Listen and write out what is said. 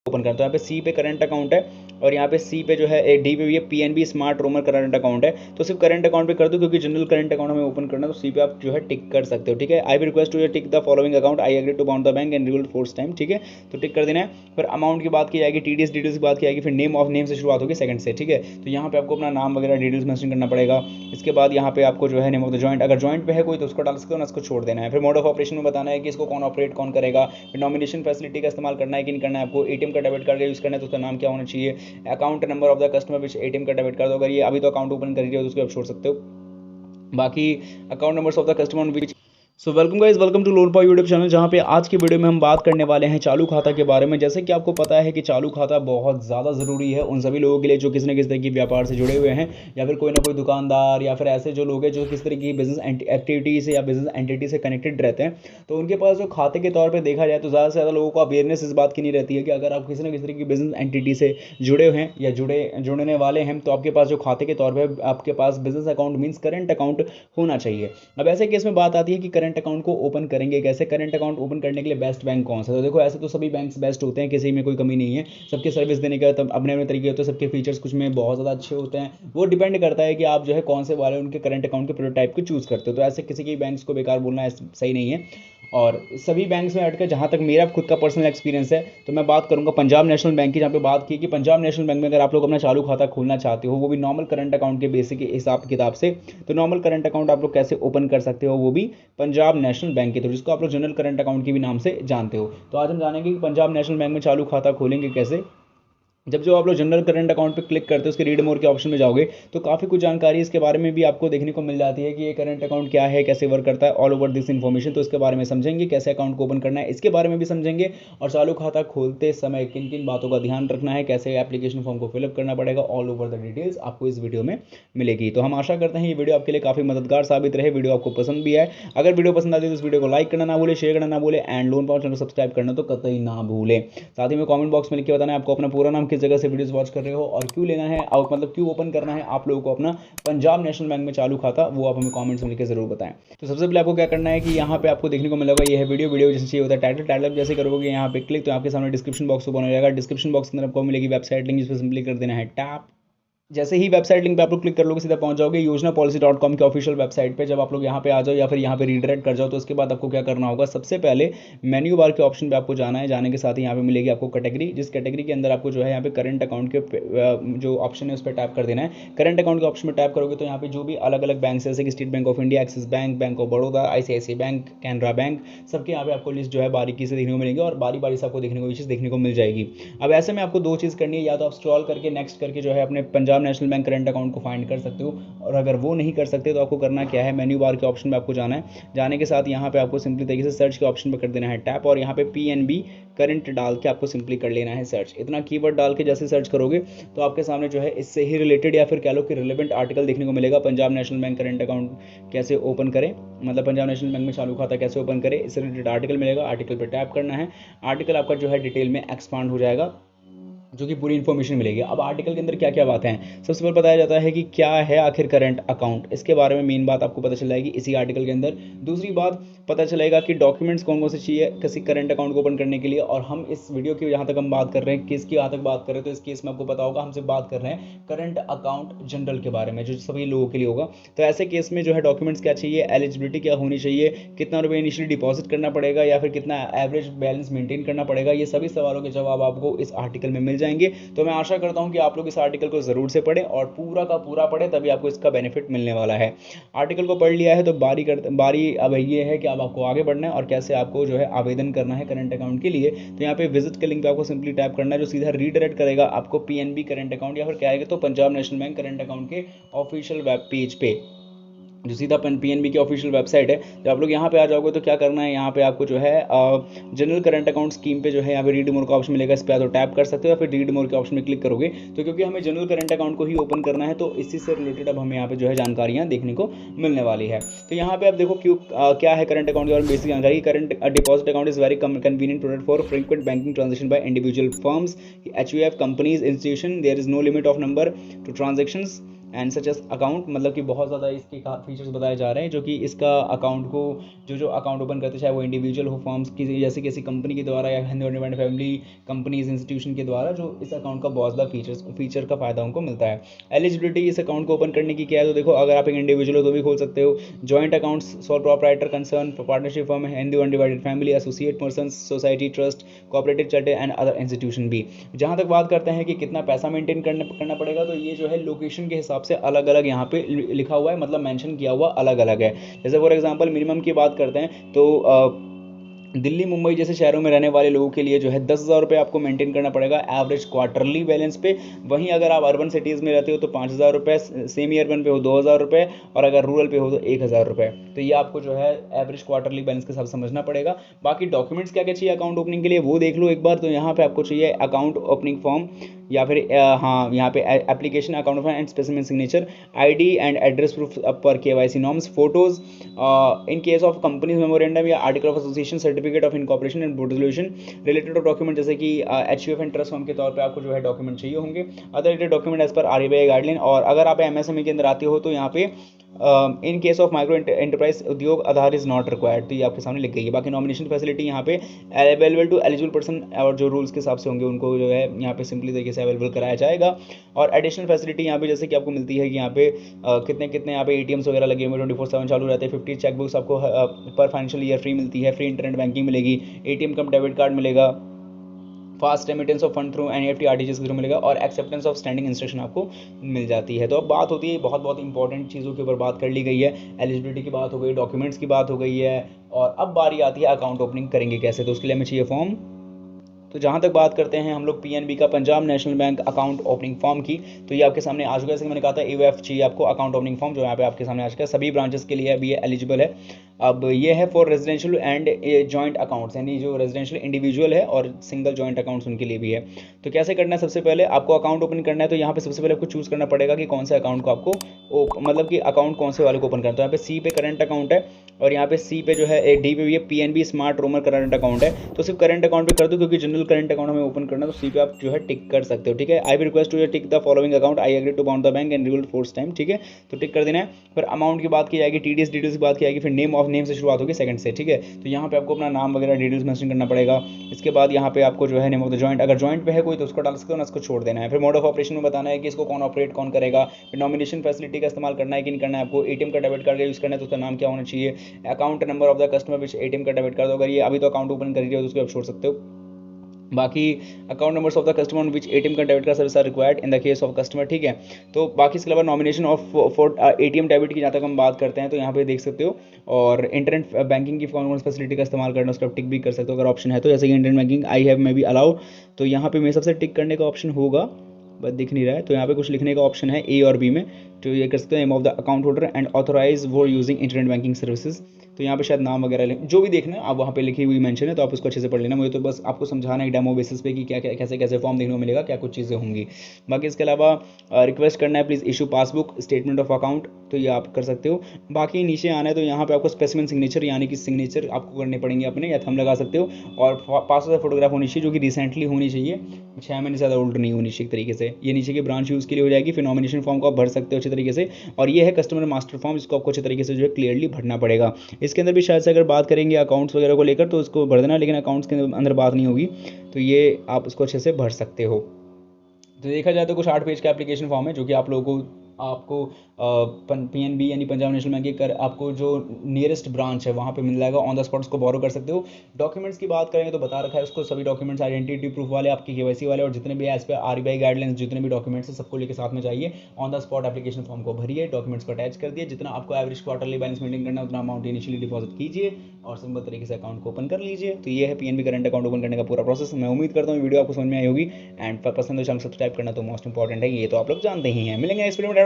Open करना। तो यहाँ पे सी पे करंट अकाउंट है और यहाँ पे सी पे जो है डी पे भी है पीएनबी स्मार्ट रोमर करंट अकाउंट है। तो सिर्फ करंट अकाउंट पे कर दो क्योंकि जनरल करंट अकाउंट हमें ओपन करना है, तो सी पे आप जो है टिक कर सकते हो। ठीक है, I will request to tick the following account, I agree to bound the bank and rival force time. ठीक है, तो टिक कर देना है। फिर अमाउंट की बात की जाएगी, टीडीएस डिटेल्स की बात की जाएगी, फिर नेम ऑफ नेम से शुरुआत होगी सेकंड से। ठीक है, तो यहाँ पे आपको अपना नाम वगैरह डिटेल्स मेंशन करना पड़ेगा। इसके बाद यहाँ पे आपको जो है नेम ऑफ द जॉइंट, अगर जॉइंट पे है कोई तो उसको डाल सकते हो ना, इसको छोड़ देना है। फिर मोड ऑफ ऑपरेशन में बताना है कि इसको कौन ऑपरेट कौन करेगा। फिर नॉमिनेशन फैसिलिटी का इस्तेमाल करना है कि नहीं करना है आपको। एटीएम का डेबिट कार्ड का यूज़ करना है तो उसका नाम क्या होना चाहिए। Account number of the customer which ATM का डेबिट कार्ड, अगर ये अभी तो अकाउंट ओपन कर रही है तो उसको आप छोड़ सकते हो। बाकी account numbers of the customer which so welcome guys, welcome to loan पा यूट्यूब चैनल, जहाँ पे आज की वीडियो में हम बात करने वाले हैं चालू खाता के बारे में। जैसे कि आपको पता है कि चालू खाता बहुत ज़्यादा ज़रूरी है उन सभी लोगों के लिए जो किसी न किसी तरह की व्यापार से जुड़े हुए हैं, या फिर कोई ना कोई दुकानदार, या फिर ऐसे जो लोग हैं जो किस तरह की बिजनेस एक्टिविटी से या बिजनेस एंटिटी से कनेक्टेड रहते हैं। तो उनके पास जो खाते के तौर पर देखा जाए तो ज़्यादा से ज़्यादा लोगों को अवेयरनेस इस बात की नहीं रहती है कि अगर आप किसी न किसी तरह की बिजनेस एंटिटी से जुड़े हुए हैं या जुड़ने वाले हैं तो आपके पास जो खाते के तौर पर आपके पास business account means current account होना चाहिए। अब ऐसे केस में बात आती है कि करंट अकाउंट को ओपन करेंगे कैसे, करंट अकाउंट ओपन करने के लिए बेस्ट बैंक कौन सा। तो देखो ऐसे तो सभी बैंक्स बेस्ट होते हैं, किसी में कोई कमी नहीं है, सबके सर्विस देने का तब अपने अपने तरीके होते हैं, सबके फीचर्स कुछ में बहुत ज़्यादा अच्छे होते हैं। वो डिपेंड करता है कि आप जो है कौन से वाले उनके करंट अकाउंट के प्रोटोटाइप को चूज़ करते हो। तो ऐसे किसी के बैंक्स को बेकार बोलना सही नहीं है। और सभी बैंक्स में हटकर जहाँ तक मेरा खुद का पर्सनल एक्सपीरियंस है तो मैं बात करूँगा पंजाब नेशनल बैंक की, जहाँ पे बात की कि पंजाब नेशनल बैंक में अगर आप लोग अपना चालू खाता खोलना चाहते हो, वो भी नॉर्मल करंट अकाउंट के बेसिक हिसाब किताब से, तो नॉर्मल करंट अकाउंट आप लोग कैसे ओपन कर सकते हो, वो भी पंजाब नेशनल बैंक के थ्रू, जिसको आप लोग जनरल करंट अकाउंट के भी नाम से जानते हो। तो आज हम जानेंगे कि पंजाब नेशनल बैंक में चालू खाता खोलेंगे कैसे। जब जो आप लोग जनरल करंट अकाउंट पे क्लिक करते हो उसके रीड मोर के ऑप्शन में जाओगे तो काफ़ी कुछ जानकारी इसके बारे में भी आपको देखने को मिल जाती है कि ये करंट अकाउंट क्या है, कैसे वर्क करता है, ऑल ओवर दिस इन्फॉर्मेशन। तो इसके बारे में समझेंगे, कैसे अकाउंट को ओपन करना है इसके बारे में भी समझेंगे, और चालू खाता खोलते समय किन किन बातों का ध्यान रखना है, कैसे एप्लीकेशन फॉर्म को फिलअप करना पड़ेगा, ऑल ओवर द डिटेल्स आपको इस वीडियो में मिलेगी। तो हम आशा करते हैं ये वीडियो आपके लिए काफ़ी मददगार साबित रहे, वीडियो आपको पसंद भी आए। अगर वीडियो पसंद आती है तो इस वीडियो को लाइक करना ना भूले, शेयर करना ना भूले, एंड लोन पावर चैनल को सब्सक्राइब करना तो कतई ना भूलें। साथ ही में कमेंट बॉक्स में लिख के बताना है आपको अपना पूरा नाम, किस जगह से वीडियोस वॉच कर रहे हो और क्यों लेना है, और मतलब क्यों ओपन करना है आप लोगों को अपना पंजाब नेशनल बैंक में चालू खाता, वो आप हमें कमेंट्स में लिख के जरूर बताएं। तो सबसे पहले आपको क्या करना है कि यहाँ पे आपको देखने को मिलेगा ये है वीडियो जैसे चाहिए होता है टाइटल जैसे करोगे यहाँ पे क्लिक तो आपके सामने डिस्क्रिप्शन बॉक्स ओपन हो जाएगा। डिस्क्रिप्शन बॉक्स के अंदर आपको मिलेगी वेबसाइट लिंक, जिस पर सिंपली कर देना है टैप। जैसे ही वेबसाइट लिंक पे आप लोग क्लिक कर लोगे सीधा पहुंच जाओगे योजनापॉलिसी.com के ऑफिशियल वेबसाइट पे। जब आप लोग यहाँ पे आ जाओ या फिर यहाँ पे रीडायरेक्ट कर जाओ तो उसके बाद आपको क्या करना होगा, सबसे पहले मेन्यू बार के ऑप्शन पे आपको जाना है। जाने के साथ ही यहाँ पे मिलेगी आपको कैटेगरी, जिस कैटेगरी के अंदर आपको जो है यहाँ पे करंट अकाउंट के जो ऑप्शन है उस पर टैप कर देना है। करंट अकाउंट के ऑप्शन में टैप करोगे तो यहाँ पे जो भी अलग अलग बैंक जैसे कि state bank of India, axis bank, bank of Baroda, ICICI bank, Canara bank, सबके यहाँ पे आपको लिस्ट जो है बारीकी से देखने को मिलेगी और बारी बारी से आपको देखने को चीज़ देखने को मिल जाएगी। अब ऐसे में आपको दो चीज़ करनी है, या तो आप स्क्रॉल करके नेक्स्ट करके जो है अपने Punjab national bank current account को फाइंड कर सकते हो, और अगर वो नहीं कर सकते तो आपको करना क्या है, मेन्यू बार के ऑप्शन में आपको जाना है। जाने के साथ यहाँ पे आपको सिंपली तरीके से सर्च के ऑप्शन पे कर देना है टैप, और यहाँ पे PNB करंट डाल के आपको सिंपली कर लेना है सर्च। इतना कीवर्ड डाल के जैसे सर्च करोगे तो आपके सामने जो है इससे ही रिलेटेड या फिर कह लो कि रिलेवेंट आर्टिकल देखने को मिलेगा। Punjab national bank current account कैसे ओपन करें, मतलब पंजाब नेशनल बैंक में चालू खाता कैसे ओपन करें, इससे रिलेटेड आर्टिकल मिलेगा। आर्टिकल पर टैप करना है, आर्टिकल आपका जो है डिटेल में एक्सपांड हो जाएगा, जो कि पूरी इन्फॉर्मेशन मिलेगी। अब आर्टिकल के अंदर क्या क्या बातें हैं, सबसे पहले बताया जाता है कि क्या है आखिर करंट अकाउंट, इसके बारे में मेन बात आपको पता चल जाएगी इसी आर्टिकल के अंदर। दूसरी बात पता चलेगा कि डॉक्यूमेंट्स कौन कौन से चाहिए किसी करंट अकाउंट को ओपन करने के लिए। और हम इस वीडियो की जहाँ तक हम बात कर रहे हैं किसकी यहाँ तक बात कर रहे हैं, तो इस केस में आपको पता होगा हम सिर्फ बात कर रहे हैं करंट अकाउंट जनरल के बारे में, जो सभी लोगों के लिए होगा। तो ऐसे केस में जो है डॉक्यूमेंट्स क्या चाहिए, एलिजिबिलिटी क्या होनी चाहिए, कितना रुपये इनिशियली डिपॉजिट करना पड़ेगा, या फिर कितना एवरेज बैलेंस मेंटेन करना पड़ेगा, ये सभी सवालों के जवाब आपको इस आर्टिकल में मिल जाएंगे। तो मैं आशा करता हूं कि आप लोग इस आर्टिकल को जरूर से पढ़ें और पूरा का पूरा पढ़ें, तभी आपको इसका बेनिफिट मिलने वाला है। आर्टिकल को पढ़ लिया है तो बारी अब ये है कि अब आपको आगे बढ़ना है और कैसे आपको जो है आवेदन करना है करंट अकाउंट के लिए। तो यहाँ पे विजिट के लिंक पे आपको सिंपली टैप करना है, जो सीधा रीडायरेक्ट करेगा आपको PNB करंट अकाउंट या फिर क्या आएगा तो Punjab national bank current account के ऑफिशियल वेब पेज पे, जो सीधा PNB की ऑफिशियल वेबसाइट है। जब आप लोग यहाँ पे आ जाओगे तो क्या करना है, यहाँ पे आपको जो है जनरल करंट अकाउंट स्कीम पे जो है यहाँ पे रीड मोर का ऑप्शन मिलेगा, इस पर तो टैप कर सकते हो, या फिर रीड मोर के ऑप्शन में क्लिक करोगे तो क्योंकि हमें जनरल करंट अकाउंट को ही ओपन करना है तो इसी से रिलेटेड अब हमें यहाँ पे जो है जानकारियाँ देखने को मिलने वाली है। तो यहाँ पे आप देखो क्यों क्या है करंट अकाउंट और बेसिक जानकारी। Current deposit account is very convenient product for frequent banking transaction by individual firms, HUF companies, institution. There is no limit of number to transactions and such as account, मतलब कि बहुत ज़्यादा इसके features बताए जा रहे हैं जो कि इसका अकाउंट को जो अकाउंट ओपन करते हैं, चाहे वो इंडिविजुअल हो, फर्म्स की जैसे किसी कंपनी के द्वारा या Hindu independent family companies institution के द्वारा, जो इस अकाउंट का बहुत ज़्यादा फीचर का फायदा उनको मिलता है। एलिजिबिलिटी इस अकाउंट को ओपन करने की क्या है, तो देखो अगर आप एक इंडिविजुअल हो तो भी खोल सकते हो, joint accounts, sole proprietor, concern, partnership firm, Hindu undivided family, associate person, society, trust, cooperative charter and other institution भी। जहाँ तक बात करते हैं कि कितना पैसा मेंटेन करना पड़ेगा, तो ये जो है लोकेशन के हिसाब से अलग अलग यहाँ पे लिखा हुआ है, मतलब मेंशन किया हुआ अलग अलग है। जैसे फॉर एग्जांपल मिनिमम की बात करते हैं तो दिल्ली मुंबई जैसे शहरों में रहने वाले लोगों के लिए जो है 10,000 रुपये आपको मेंटेन करना पड़ेगा एवरेज क्वार्टरली बैलेंस पे। वहीं अगर आप अर्बन सिटीज़ में रहते हो तो 5,000 रुपये, सेमी अर्बन पे हो 2,000 रुपये, और अगर रूरल पे हो तो 1,000 रुपये। तो ये आपको जो है एवरेज क्वार्टरली बैलेंस के साथ समझना पड़ेगा। बाकी डॉक्यूमेंट्स क्या क्या चाहिए अकाउंट ओपनिंग के लिए वो देख लो एक बार। तो यहाँ पे आपको चाहिए अकाउंट ओपनिंग फॉर्म, या फिर हाँ यहाँ पे application, account and specimen signature, ID and address proof पर KYC norms, photos in case of companies memorandum या article of association, certificate of incorporation and board resolution, related document जैसे कि HUF and trust form के तौर पे आपको जो है डॉक्यूमेंट चाहिए होंगे। Other related document as per RBI guideline. और अगर आप एमएसएमई के अंदर आते हो तो यहाँ पे इन केस ऑफ माइक्रो एंटरप्राइज उद्योग आधार इज नॉट रिक्वायर्ड, तो ये आपके सामने लिख गई है। बाकी नॉमिनेशन फैसिलिटी यहाँ पे अवेलेबल टू एलिजिबल पर्सन, और जो रूल्स के हिसाब से होंगे उनको जो है यहाँ पे सिंपली तरीके से अवेलेबल कराया जाएगा। और एडिशनल फैसिलिटी यहाँ पे जैसे कि आपको मिलती है कि यहाँ पे कितने कितने यहाँ पे एटीएम्स वगैरह लगे हुए 24/7 चालू रहते हैं। 50 चेकबुक्स आपको पर फाइनेंशियल ईयर फ्री मिलती है। फ्री इंटरनेट बैंकिंग मिलेगी, एटीएम कम डेबिट कार्ड मिलेगा, fast remittance of fund through NEFT RTGS के थ्रू मिलेगा, और एक्सेप्टेंस ऑफ स्टैंडिंग इंस्ट्रक्शन आपको मिल जाती है। तो अब बात होती है बहुत बहुत इंपॉर्टेंट चीज़ों के ऊपर बात कर ली गई है। एलिजिबिलिटी की बात हो गई, डॉक्यूमेंट्स की बात हो गई है, और अब बारी आती है अकाउंट ओपनिंग करेंगे कैसे। तो उसके लिए हमें चाहिए फॉर्म। तो जहाँ तक बात करते हैं हम लोग पीएनबी का, Punjab national bank account opening form की, तो ये आपके सामने आ चुका है। जैसे कि मैंने कहा था ईओएफ चाहिए आपको, अकाउंट ओपनिंग फॉर्म, जो यहाँ पे आपके सामने आ चुका है। सभी ब्रांचेस के लिए अभी ये एलिजिबल है। अब ये है for residential and joint accounts, यानी जो रेजिडेंशियल इंडिविजुअल है और सिंगल जॉइंट अकाउंट्स उनके लिए भी है। तो कैसे करना है, सबसे पहले आपको अकाउंट ओपन करना है। तो यहाँ पे सबसे पहले आपको चूज़ करना पड़ेगा कि कौन से अकाउंट को आपको मतलब कि अकाउंट कौन से वाले को ओपन करना है। तो यहाँ पे सी पे करंट अकाउंट है, और यहाँ पे सी पे जो है डी पे भी है पीएनबी स्मार्ट रोमर करंट अकाउंट है। तो सिर्फ करंट अकाउंट पे कर दो, क्योंकि जनरल करंट अकाउंट हमें ओपन करना है, तो सी पे आप जो है टिक कर सकते हो। ठीक है, I will request to tick the following account, I agree to bound the bank and rival force time. ठीक है, तो टिक कर देना है। फिर अमाउंट की बात की जाएगी, टीडीएस डिटेल्स की बात की जाएगी, फिर नेम ऑफ नेम से शुरुआत होगी सेकंड से। ठीक है, तो यहाँ पे आपको अपना नाम वगैरह डिटेल्स मेंशन करना पड़ेगा। इसके बाद यहाँ पे आपको जो है नेम ऑफ द जॉइंट, अगर जॉइंट पे है कोई तो उसको डाल सकते हो ना, इसको छोड़ देना है। फिर मोड ऑफ ऑपरेशन में बताना है कि इसको कौन ऑपरेट कौन करेगा। फिर नॉमिनेशन फैसिलिटी का इस्तेमाल करना है कि नहीं करना है आपको। एटीएम का डेबिट कार्ड का यूज़ करना है तो उसका नाम क्या होना चाहिए। Account number of the customer which ATM का डेबिट कार्ड, अगर ये अभी तो अकाउंट ओपन कर रही है तो उसको आप छोड़ सकते हो। बाकी account numbers of the customer on which ATM का debit card service are required in the case of customer. ठीक है, तो बाकी इसके अलावा nomination of for ATM debit की जहाँ तक हम बात करते हैं तो यहाँ पे देख सकते हो। और इंटरनेट बैंकिंग की कौन कौन फैसिलिटी का इस्तेमाल करना उसका टिक भी कर सकते हो अगर ऑप्शन है तो। जैसे कि internet banking I have may be allow, तो यहाँ पे मेरे सबसे टिक करने का ऑप्शन होगा, बस दिख नहीं रहा है। तो यहाँ पे कुछ लिखने का ऑप्शन है ए और बी में, तो ये कर सकते हैं name of the account holder and authorise for using internet banking services. तो यहाँ पे शायद नाम वगैरह जो भी देखना है आप वहाँ पे लिखी हुई मेंशन है, तो आप उसको अच्छे से पढ़ लेना। मुझे तो बस आपको समझाना है डेमो बेसिस पे कि क्या क्या कैसे कैसे फॉर्म देखने को मिलेगा, क्या कुछ चीज़ें होंगी। बाकी इसके अलावा रिक्वेस्ट करना है please issue passbook statement of account, तो ये आप कर सकते हो। बाकी नीचे आना है तो यहाँ पे आपको स्पेसिमेन सिग्नेचर यानी कि सिग्नेचर आपको करने पड़ेंगे अपने, या थंब लगा सकते हो। और पासवर्ड फोटोग्राफ होनी चाहिए जो कि रिसेंटली होनी चाहिए, 6 महीने से ज़्यादा ओल्ड नहीं होनी चाहिए तरीके से। ये नीचे की ब्रांच यूज़ के लिए हो जाएगी। फिर नॉमिनेशन फॉर्म को आप भर सकते हो अच्छे तरीके से। और ये है कस्टमर मास्टर फॉर्म, इसको आपको अच्छे तरीके से जो है क्लियरली भरना पड़ेगा। इसके अंदर भी शायद से अगर बात करेंगे अकाउंट्स वगैरह को लेकर तो उसको भर देना, लेकिन अकाउंट्स के अंदर बात नहीं होगी, तो ये आप उसको अच्छे से भर सकते हो। तो देखा जाए तो कुछ 8 पेज का एप्लीकेशन फॉर्म है जो कि आप लोगों को आपको पीएनबी यानी पंजाब नेशनल बैंक के आपको जो नियरेस्ट ब्रांच है वहाँ पे मिल जाएगा। ऑन द स्पॉट उसको बोरो कर सकते हो। डॉक्यूमेंट्स की बात करेंगे तो बता रखा है उसको, सभी डॉक्यूमेंट्स आइडेंटिटी प्रूफ वाले, आपकी केवाईसी वाले, और जितने भी एज पे आरबीआई गाइडलाइंस जितने भी डॉक्यूमेंट्स हैं सबको लेके साथ में चाहिए। On the spot application form को भरिए, डॉक्यूमेंट्स को अटैच कर दिए। जितना आपको एवरेज क्वार्टरली बैलेंस मेंटेन करना है उतना अमाउंट इनिशियली डिपॉजिट कीजिए और सिंपल तरीके से अकाउंट को ओपन कर लीजिए। तो ये है पीएनबी करंट अकाउंट ओपन करने का पूरा प्रोसेस। मैं उम्मीद करता हूँ वीडियो आपको समझ में आई होगी। एंड पसंद हो चैनल सब्सक्राइब करना तो मोस्ट इंपॉर्टेंट है, ये तो आप लोग जानते ही हैं। मिलेंगे नेक्स्ट वीडियो में।